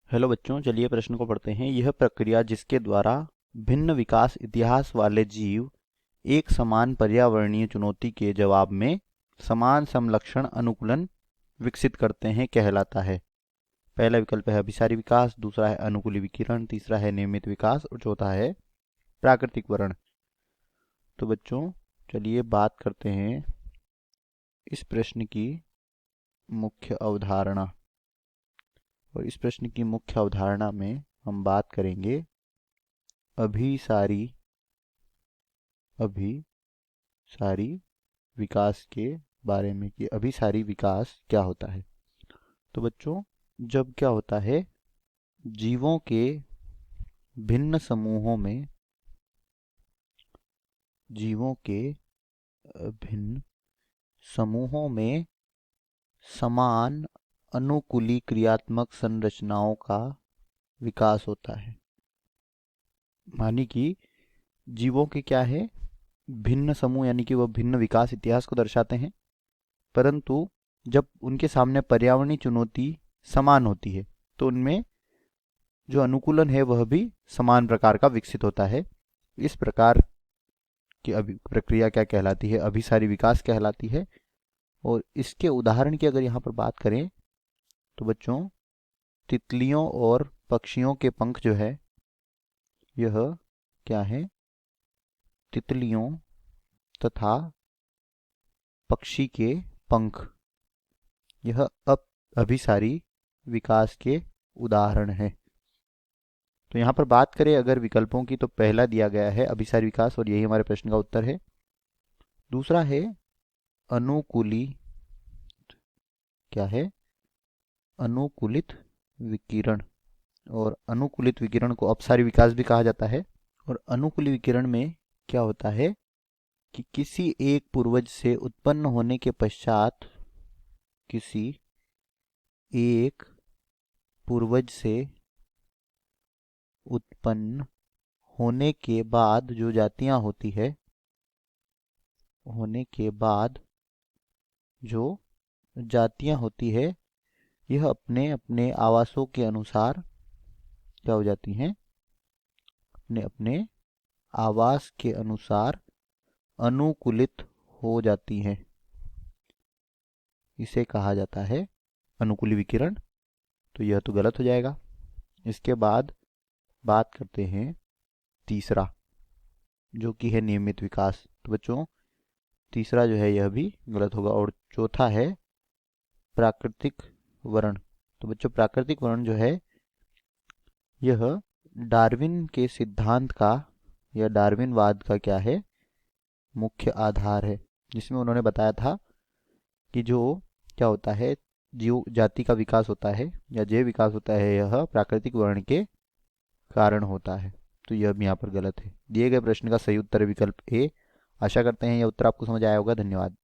Hello बच्चों, चलिए प्रश्न को पढ़ते हैं। यह प्रक्रिया जिसके द्वारा भिन्न विकास इतिहास वाले जीव एक समान पर्यावरणीय चुनौती के जवाब में समान समलक्षण अनुकूलन विकसित करते हैं कहलाता है। पहला विकल्प है अभिसारी विकास, दूसरा है अनुकूली विकिरण, तीसरा है नियमित विकास और चौथा है प्राकृतिक वर्ण। तो बच्चों चलिए बात करते हैं इस प्रश्न की मुख्य अवधारणा। और इस प्रश्न की मुख्य अवधारणा में हम बात करेंगे अभिसारी विकास के बारे में कि अभिसारी विकास क्या होता है। तो बच्चों, जब क्या होता है, जीवों के भिन्न समूहों में भिन्न समूहों में समान अनुकूली क्रियात्मक संरचनाओं का विकास होता है। मानी कि जीवों के क्या है, भिन्न समूह, यानी कि वह भिन्न विकास इतिहास को दर्शाते हैं, परंतु जब उनके सामने पर्यावरणीय चुनौती समान होती है तो उनमें जो अनुकूलन है वह भी समान प्रकार का विकसित होता है। इस प्रकार की प्रक्रिया क्या कहलाती है? अभिसारी विकास कहलाती है। और इसके उदाहरण की अगर यहाँ पर बात करें तो बच्चों, तितलियों और पक्षियों के पंख जो है, यह क्या है, तितलियों तथा पक्षी के पंख, यह अभिसारी विकास के उदाहरण है। तो यहाँ पर बात करें अगर विकल्पों की, तो पहला दिया गया है अभिसारी विकास और यही हमारे प्रश्न का उत्तर है। दूसरा है अनुकूली, क्या है, अनुकूलित विकिरण। और अनुकूलित विकिरण को अपसारी विकास भी कहा जाता है। और अनुकूली विकिरण में क्या होता है कि किसी एक पूर्वज से उत्पन्न होने के पश्चात, किसी एक पूर्वज से उत्पन्न होने के बाद जो जातियां होती है, यह अपने अपने आवासों के अनुसार क्या हो जाती हैं, अपने अपने आवास के अनुसार अनुकूलित हो जाती हैं। इसे कहा जाता है अनुकूली विकिरण। तो यह तो गलत हो जाएगा। इसके बाद बात करते हैं तीसरा, जो कि है नियमित विकास। तो बच्चों, तीसरा जो है यह भी गलत होगा। और चौथा है प्राकृतिक वर्ण। तो बच्चों, प्राकृतिक वर्ण जो है, यह डार्विन के सिद्धांत का या डार्विनवाद का क्या है, मुख्य आधार है, जिसमें उन्होंने बताया था कि जो क्या होता है, जीव जाति का विकास होता है या जैव विकास होता है, यह प्राकृतिक वर्ण के कारण होता है। तो यह भी यहाँ पर गलत है। दिए गए प्रश्न का सही उत्तर है विकल्प ए। आशा करते हैं यह उत्तर आपको समझ आया होगा। धन्यवाद।